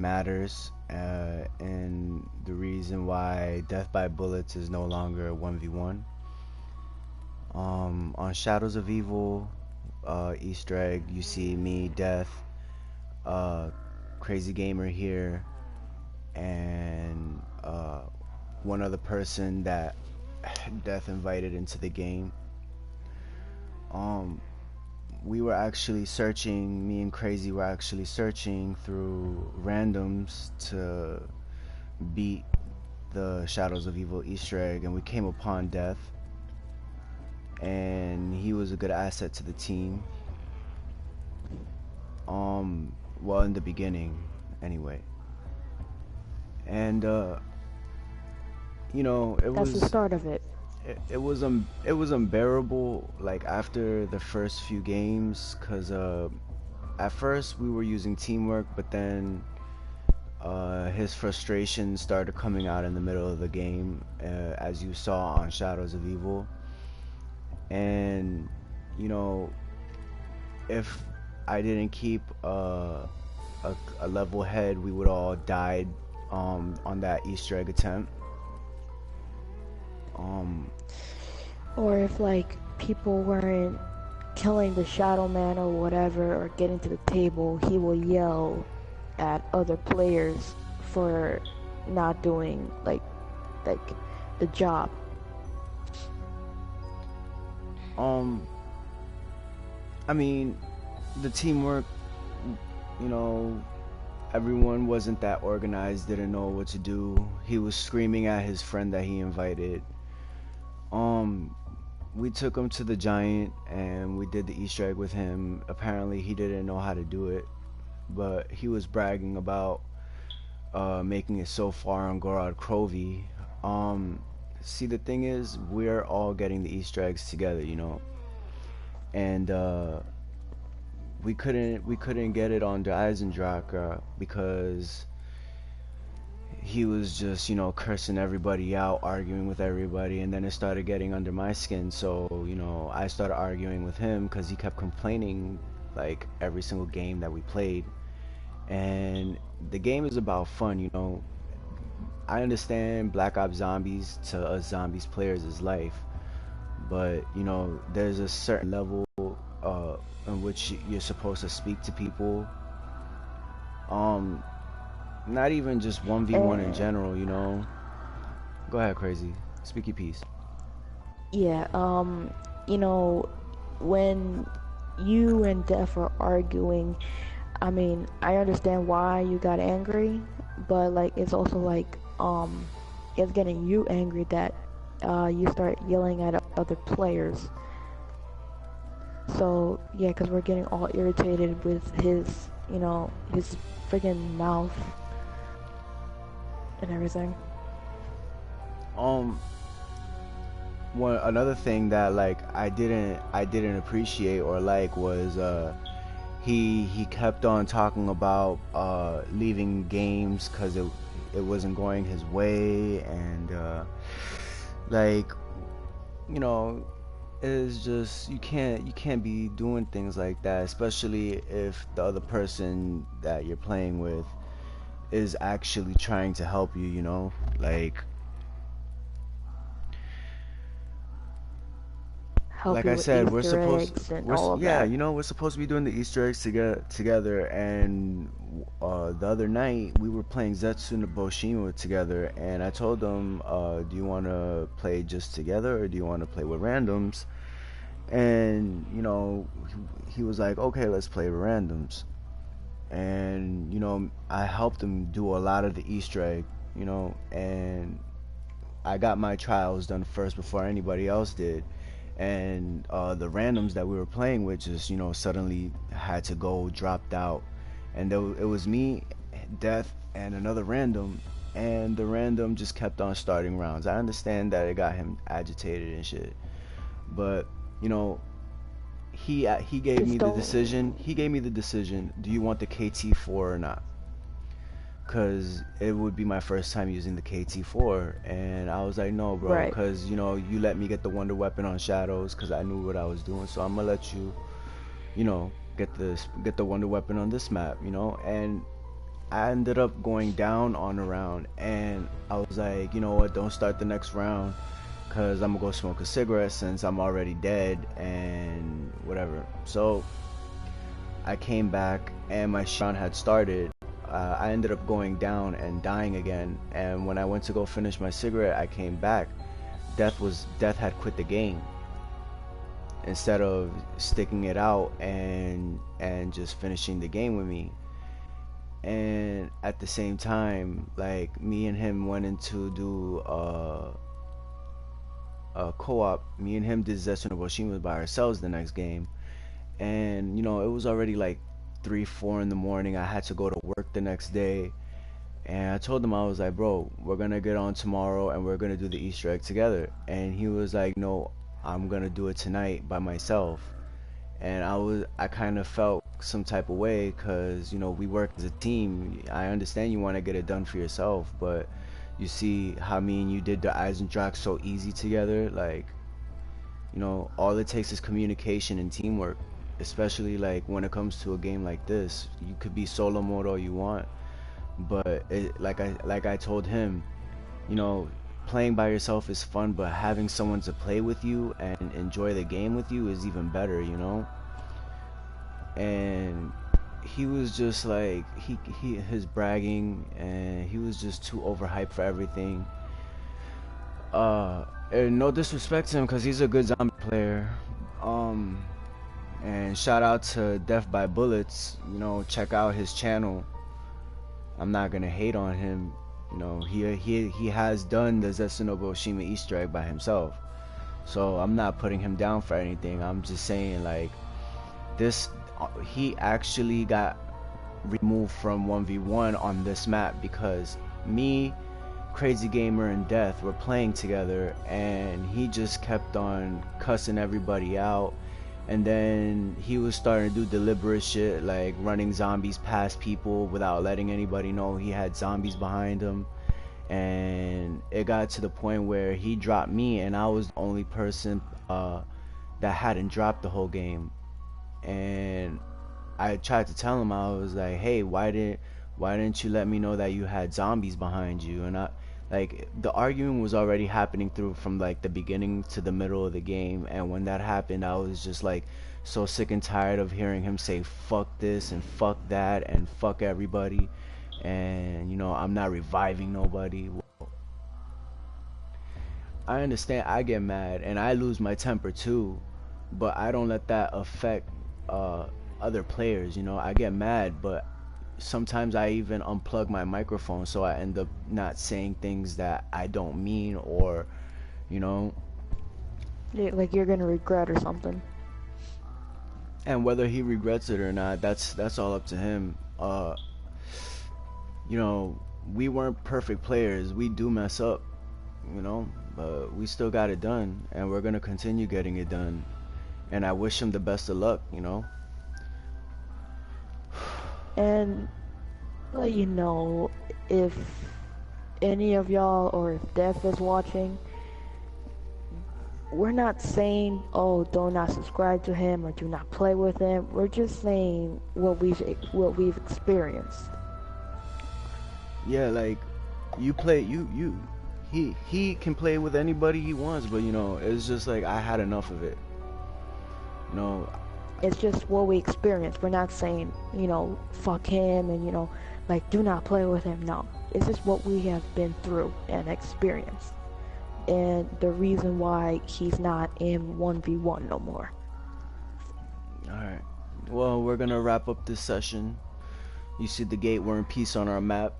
matters, and the reason why Death by Bullets is no longer a 1v1. On Shadows of Evil, Easter egg, you see me, Death, uh, Crazy Gamer here, and one other person that Death invited into the game. We were actually searching, me and Crazy were actually searching through randoms to beat the Shadows of Evil Easter egg, and we came upon Death, and he was a good asset to the team. Well, in the beginning, anyway. And you know, That's the start of it. it was unbearable, like after the first few games, cause at first we were using teamwork, but then his frustration started coming out in the middle of the game, as you saw on Shadows of Evil. And you know, if I didn't keep a level head, we would all died on that Easter egg attempt. Or if like people weren't killing the shadow man or whatever, or getting to the table, he will yell at other players for not doing like the job. I mean, the teamwork, you know, everyone wasn't that organized, didn't know what to do. He was screaming at his friend that he invited. We took him to the giant and we did the Easter egg with him. Apparently he didn't know how to do it, but he was bragging about making it so far on Gorod Crovey. See, the thing is, we're all getting the Easter eggs together, you know, and we couldn't get it on Der Eisendrache because he was just, you know, cursing everybody out, arguing with everybody, and then it started getting under my skin. So, you know, I started arguing with him because he kept complaining like every single game that we played. And the game is about fun, you know. I understand Black Ops Zombies to us zombies players is life, but you know, there's a certain level in which you're supposed to speak to people. Um, Not even just 1v1 in And general, you know. Go ahead, Crazy. Speak your piece. yeah, you know, when you and Def are arguing, I mean, I understand why you got angry, but like it's also like it's getting you angry that you start yelling at other players. So yeah, because we're getting all irritated with his, you know, his friggin' mouth and everything. Um, One another thing that like I didn't appreciate or like was he kept on talking about leaving games because it wasn't going his way, and like, you know, it's just you can't be doing things like that, especially if the other person that you're playing with is actually trying to help you, you know, Help like you I with said, Easter eggs and all of yeah, that. you know, we're supposed to be doing the Easter eggs together, and the other night we were playing Zetsu no Boshima together, and I told him, do you want to play just together or do you want to play with randoms? And you know, he was like, okay, let's play with randoms. And you know, I helped him do a lot of the Easter egg, you know, and I got my trials done first before anybody else did. And the randoms that we were playing with just, you know, suddenly had to go, dropped out, and it was me, Death, and another random, and the random just kept on starting rounds. I understand that it got him agitated and shit, but you know, he gave me Just the don't. decision. He gave me the decision. Do you want the KT4 or not? Cause it would be my first time using the KT4, and I was like, no, bro, Right. cause you know, you let me get the Wonder Weapon on Shadows, cause I knew what I was doing, so I'm gonna let you, you know, get the Wonder Weapon on this map, you know. And I ended up going down on a round, and I was like, you know what, don't start the next round, cause I'm gonna go smoke a cigarette since I'm already dead and whatever. So I came back, and my round had started. I ended up going down and dying again, and when I went to go finish my cigarette, I came back. Death had quit the game instead of sticking it out and just finishing the game with me. And at the same time, like, me and him went into do a co-op. Me and him did Zetsu no Boshima by ourselves the next game, and it was already like 3 4 in the morning. I had to go to work the next day, and I told him, I was like, bro, we're gonna get on tomorrow and we're gonna do the Easter egg together. And he was like, no, I'm gonna do it tonight by myself. And I kind of felt some type of way, because we work as a team. I understand you want to get it done for yourself, but you see how me and you did the Eisendrach so easy together. Like, all it takes is communication and teamwork, especially like when it comes to a game like this. You could be solo mode all you want, but like I told him, you know playing by yourself is fun, but having someone to play with you and enjoy the game with you is even better. And he was just like, his bragging, and he was just too overhyped for everything. And no disrespect to him, because he's a good zombie player. And shout out to deathbyebullets. Check out his channel. I'm not gonna hate on him. He has done the Zetsu no Boshima Easter egg by himself, so I'm not putting him down for anything. I'm just saying, like, this, he actually got removed from 1v1 on this map because me, Crazy Gamer, and Death were playing together, and he just kept on cussing everybody out. And then he was starting to do deliberate shit, like running zombies past people without letting anybody know he had zombies behind him. And it got to the point where he dropped me, and I was the only person that hadn't dropped the whole game. And I tried to tell him, I was like, hey, why didn't you let me know that you had zombies behind you? And like, the arguing was already happening through from like the beginning to the middle of the game. And when that happened, I was just like so sick and tired of hearing him say fuck this and fuck that and fuck everybody. And I'm not reviving nobody. I understand, I get mad and I lose my temper too, but I don't let that affect other players. I get mad, but sometimes I even unplug my microphone, so I end up not saying things that I don't mean, or Yeah, like you're gonna regret or something. and whether he regrets it or not, that's all up to him. We weren't perfect players. We do mess up, but we still got it done, and we're gonna continue getting it done. And I wish him the best of luck. And let you know, if any of y'all or if Def is watching, we're not saying, oh, do not subscribe to him or do not play with him. We're just saying what we've experienced. Yeah, like, he can play with anybody he wants, but it's just like, I had enough of it. It's just what we experienced. We're not saying, fuck him and, like, do not play with him. No. It's just what we have been through and experienced. And the reason why he's not in 1v1 no more. Alright. Well, we're gonna wrap up this session. You see the Gateworm piece on our map.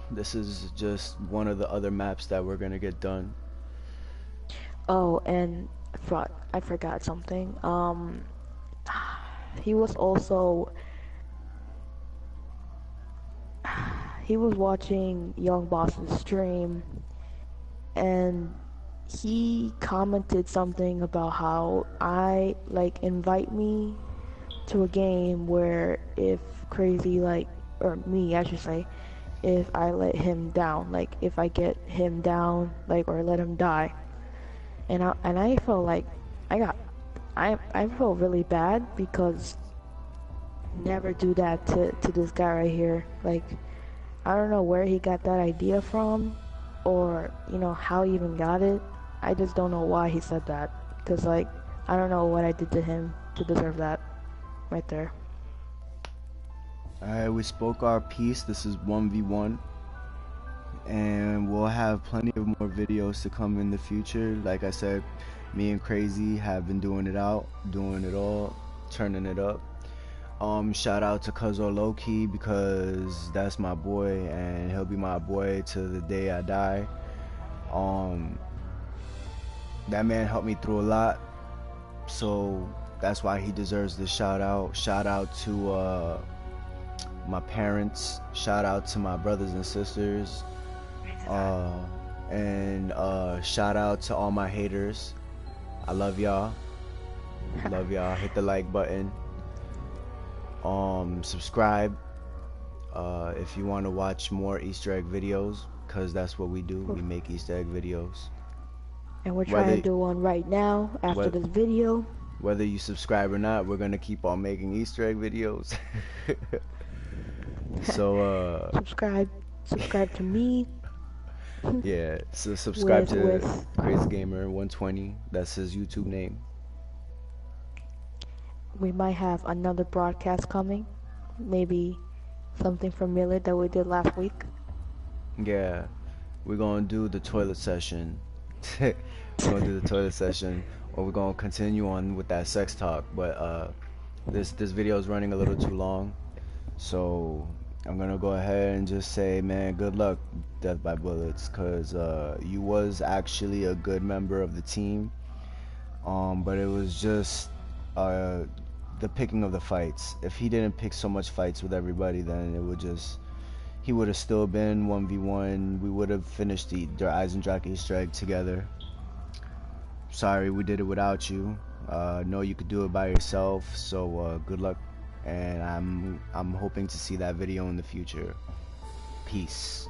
This is just one of the other maps that we're gonna get done. Oh, and I forgot something. He was watching Young Boss's stream, and he commented something about how I invite me to a game where if Crazy, or me I should say, if I let him down, if I get him down, or let him die. And I felt like I felt really bad, because never do that to this guy right here. I don't know where he got that idea from, or how he even got it. I just don't know why he said that, because like I don't know what I did to him to deserve that right there. Alright, we spoke our piece. This is 1v1. And we'll have plenty of more videos to come in the future. Like I said, me and Crazy have been doing it all, turning it up. Shout out to Cuzzo Lowkey because that's my boy and he'll be my boy to the day I die. Um, that man helped me through a lot, so that's why he deserves this shout out. Shout out to my parents. Shout out to my brothers and sisters. Uh, and shout out to all my haters. I love y'all. Love y'all. Hit the like button. Subscribe if you want to watch more Easter egg videos, because that's what we do. We make Easter egg videos. And we're trying to Whether do one right now after whether this video. whether you subscribe or not, we're gonna keep on making Easter egg videos. So subscribe, subscribe to me. yeah, so subscribe with to with Crazy Gamer 120. That's his YouTube name. we might have another broadcast coming. Maybe something familiar that we did last week. Yeah, we're gonna do the toilet session. We're gonna do the toilet session, or we're gonna continue on with that sex talk. But this video is running a little too long, so I'm gonna go ahead and just say, man, good luck, Death by Bullets, cause you was actually a good member of the team. But it was just the picking of the fights. If he didn't pick so much fights with everybody, then it would just he would have still been 1v1. We would have finished the Der Eisendrache Easter egg together. Sorry we did it without you. Know you could do it by yourself, so good luck, and I'm hoping to see that video in the future. Peace.